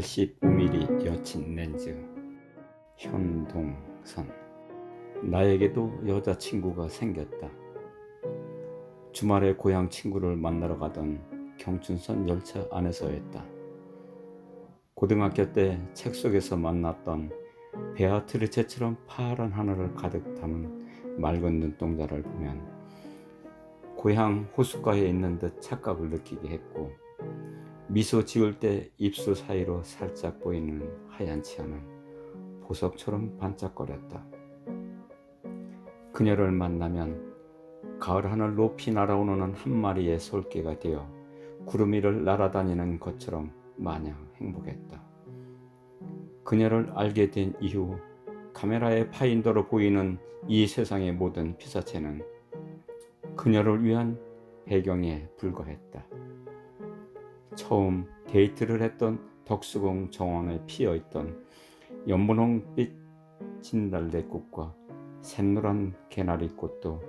85mm 여친 렌즈. 현동선. 나에게도 여자친구가 생겼다. 주말에 고향 친구를 만나러 가던 경춘선 열차 안에서였다. 고등학교 때 책 속에서 만났던 베아트리체처럼 파란 하늘을 가득 담은 맑은 눈동자를 보면 고향 호숫가에 있는 듯 착각을 느끼게 했고, 미소 지을 때 입술 사이로 살짝 보이는 하얀 치아는 보석처럼 반짝거렸다. 그녀를 만나면 가을 하늘 높이 날아오르는 한 마리의 솔개가 되어 구름 위를 날아다니는 것처럼 마냥 행복했다. 그녀를 알게 된 이후 카메라의 파인더로 보이는 이 세상의 모든 피사체는 그녀를 위한 배경에 불과했다. 처음 데이트를 했던 덕수궁 정원에 피어있던 연분홍빛 진달래꽃과 샛노란 개나리꽃도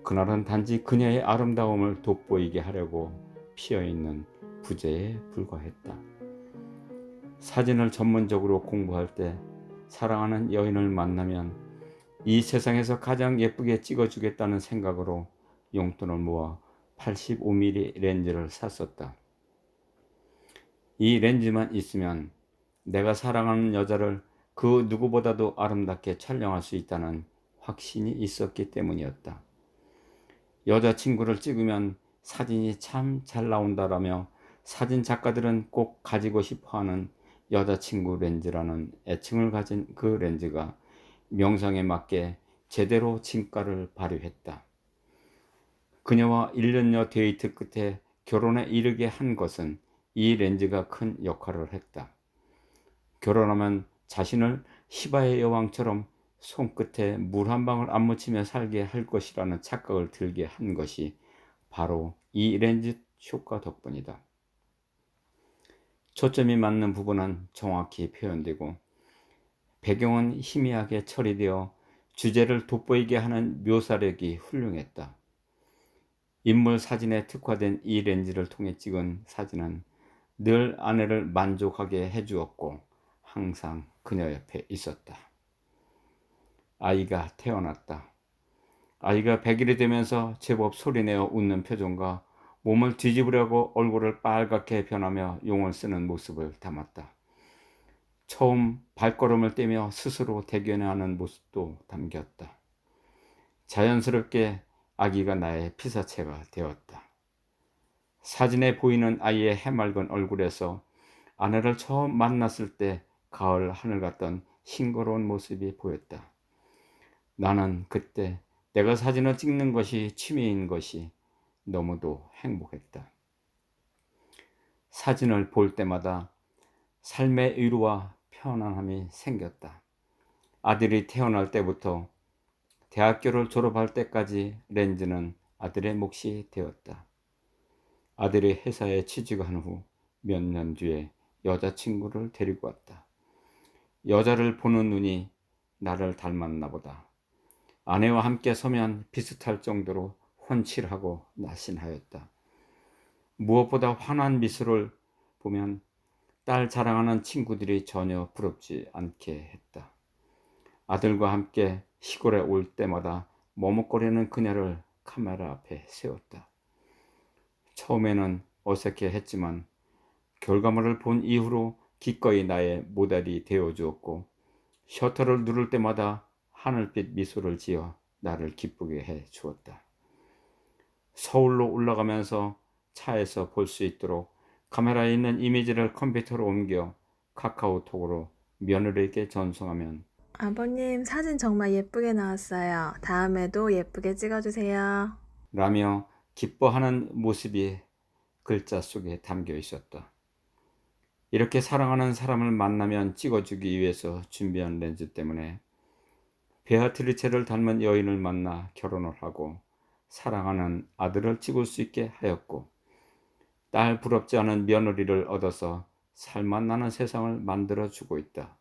그날은 단지 그녀의 아름다움을 돋보이게 하려고 피어있는 부재에 불과했다. 사진을 전문적으로 공부할 때 사랑하는 여인을 만나면 이 세상에서 가장 예쁘게 찍어주겠다는 생각으로 용돈을 모아 85mm 렌즈를 샀었다. 이 렌즈만 있으면 내가 사랑하는 여자를 그 누구보다도 아름답게 촬영할 수 있다는 확신이 있었기 때문이었다. 여자친구를 찍으면 사진이 참 잘 나온다라며 사진 작가들은 꼭 가지고 싶어하는 여자친구 렌즈라는 애칭을 가진 그 렌즈가 명성에 맞게 제대로 진가를 발휘했다. 그녀와 1년여 데이트 끝에 결혼에 이르게 한 것은 이 렌즈가 큰 역할을 했다. 결혼하면 자신을 시바의 여왕처럼 손끝에 물 한 방울 안 묻히며 살게 할 것이라는 착각을 들게 한 것이 바로 이 렌즈 효과 덕분이다. 초점이 맞는 부분은 정확히 표현되고 배경은 희미하게 처리되어 주제를 돋보이게 하는 묘사력이 훌륭했다. 인물 사진에 특화된 이 렌즈를 통해 찍은 사진은 늘 아내를 만족하게 해주었고 항상 그녀 옆에 있었다. 아이가 태어났다. 아이가 100일이 되면서 제법 소리내어 웃는 표정과 몸을 뒤집으려고 얼굴을 빨갛게 변하며 용을 쓰는 모습을 담았다. 처음 발걸음을 떼며 스스로 대견해하는 모습도 담겼다. 자연스럽게 아기가 나의 피사체가 되었다. 사진에 보이는 아이의 해맑은 얼굴에서 아내를 처음 만났을 때 가을 하늘 같던 싱그러운 모습이 보였다. 나는 그때 내가 사진을 찍는 것이 취미인 것이 너무도 행복했다. 사진을 볼 때마다 삶의 위로와 편안함이 생겼다. 아들이 태어날 때부터 대학교를 졸업할 때까지 렌즈는 아들의 몫이 되었다. 아들이 회사에 취직한 후 몇 년 뒤에 여자친구를 데리고 왔다. 여자를 보는 눈이 나를 닮았나 보다. 아내와 함께 서면 비슷할 정도로 훤칠하고 날씬하였다. 무엇보다 환한 미소를 보면 딸 자랑하는 친구들이 전혀 부럽지 않게 했다. 아들과 함께 시골에 올 때마다 머뭇거리는 그녀를 카메라 앞에 세웠다. 처음에는 어색해 했지만 결과물을 본 이후로 기꺼이 나의 모델이 되어주었고 셔터를 누를 때마다 하늘빛 미소를 지어 나를 기쁘게 해 주었다. 서울로 올라가면서 차에서 볼 수 있도록 카메라에 있는 이미지를 컴퓨터로 옮겨 카카오톡으로 며느리에게 전송하면 아버님, 사진 정말 예쁘게 나왔어요. 다음에도 예쁘게 찍어주세요. 라며 기뻐하는 모습이 글자 속에 담겨 있었다. 이렇게 사랑하는 사람을 만나면 찍어주기 위해서 준비한 렌즈 때문에 베아트리체를 닮은 여인을 만나 결혼을 하고 사랑하는 아들을 찍을 수 있게 하였고 딸 부럽지 않은 며느리를 얻어서 살맛 나는 세상을 만들어주고 있다.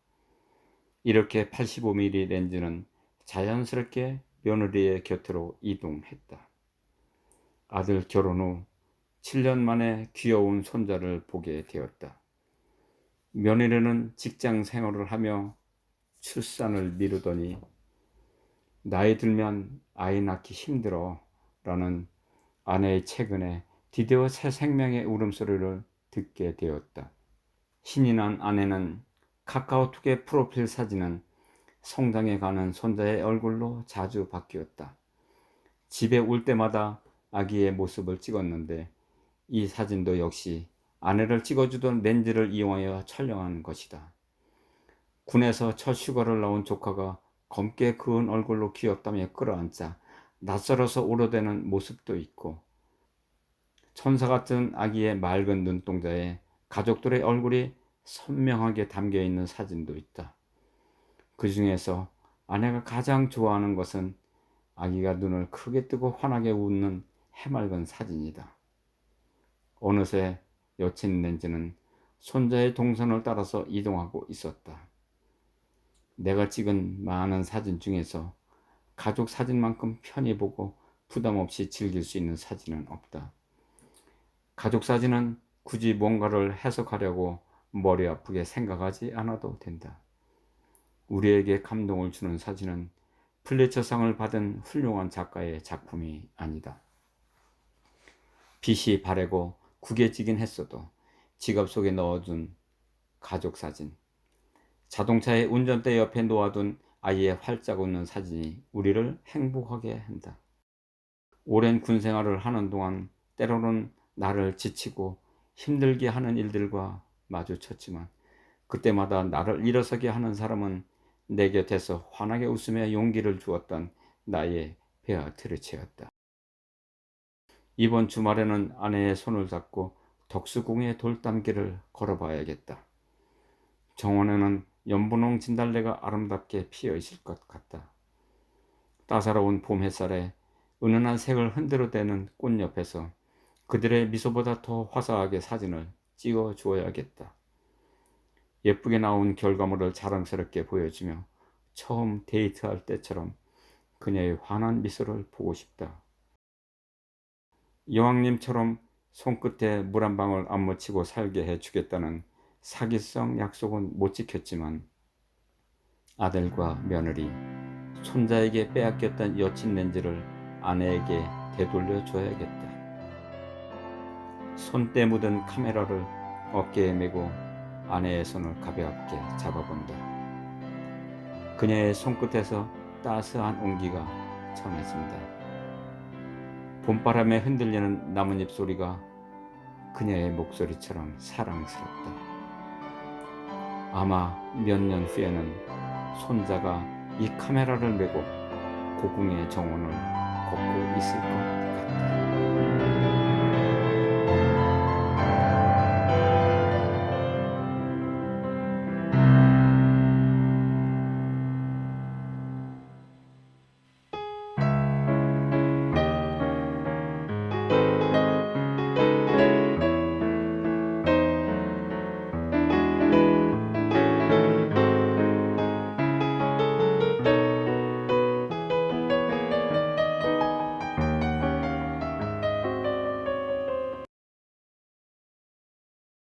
이렇게 85mm 렌즈는 자연스럽게 며느리의 곁으로 이동했다. 아들 결혼 후 7년 만에 귀여운 손자를 보게 되었다. 며느리는 직장 생활을 하며 출산을 미루더니 나이 들면 아이 낳기 힘들어 라는 아내의 최근에 드디어 새 생명의 울음소리를 듣게 되었다. 신이 난 아내는 카카오톡의 프로필 사진은 성장해 가는 손자의 얼굴로 자주 바뀌었다. 집에 올 때마다 아기의 모습을 찍었는데 이 사진도 역시 아내를 찍어주던 렌즈를 이용하여 촬영한 것이다. 군에서 첫 휴가를 나온 조카가 검게 그은 얼굴로 귀엽다며 끌어안자 낯설어서 울어대는 모습도 있고, 천사 같은 아기의 맑은 눈동자에 가족들의 얼굴이 선명하게 담겨 있는 사진도 있다. 그 중에서 아내가 가장 좋아하는 것은 아기가 눈을 크게 뜨고 환하게 웃는 해맑은 사진이다. 어느새 여친 렌즈는 손자의 동선을 따라서 이동하고 있었다. 내가 찍은 많은 사진 중에서 가족 사진만큼 편히 보고 부담 없이 즐길 수 있는 사진은 없다. 가족 사진은 굳이 뭔가를 해석하려고 머리 아프게 생각하지 않아도 된다. 우리에게 감동을 주는 사진은 플리처상을 받은 훌륭한 작가의 작품이 아니다. 빛이 바래고 구겨지긴 했어도 지갑 속에 넣어둔 가족 사진, 자동차의 운전대 옆에 놓아둔 아이의 활짝 웃는 사진이 우리를 행복하게 한다. 오랜 군 생활을 하는 동안 때로는 나를 지치고 힘들게 하는 일들과 마주쳤지만 그때마다 나를 일어서게 하는 사람은 내 곁에서 환하게 웃으며 용기를 주었던 나의 베아트리체였다. 이번 주말에는 아내의 손을 잡고 덕수궁의 돌담길을 걸어봐야겠다. 정원에는 연분홍 진달래가 아름답게 피어 있을 것 같다. 따사로운 봄 햇살에 은은한 색을 흔들어대는 꽃 옆에서 그들의 미소보다 더 화사하게 사진을 찍어 주어야겠다. 예쁘게 나온 결과물을 자랑스럽게 보여주며 처음 데이트할 때처럼 그녀의 환한 미소를 보고 싶다. 여왕님처럼 손끝에 물 한 방울 안 묻히고 살게 해주겠다는 사기성 약속은 못 지켰지만 아들과 며느리, 손자에게 빼앗겼던 여친 렌즈를 아내에게 되돌려 줘야겠다. 손때 묻은 카메라를 어깨에 메고 아내의 손을 가볍게 잡아본다. 그녀의 손끝에서 따스한 온기가 전해진다. 봄바람에 흔들리는 나뭇잎 소리가 그녀의 목소리처럼 사랑스럽다. 아마 몇 년 후에는 손자가 이 카메라를 메고 고궁의 정원을 걷고 있을 것 같다.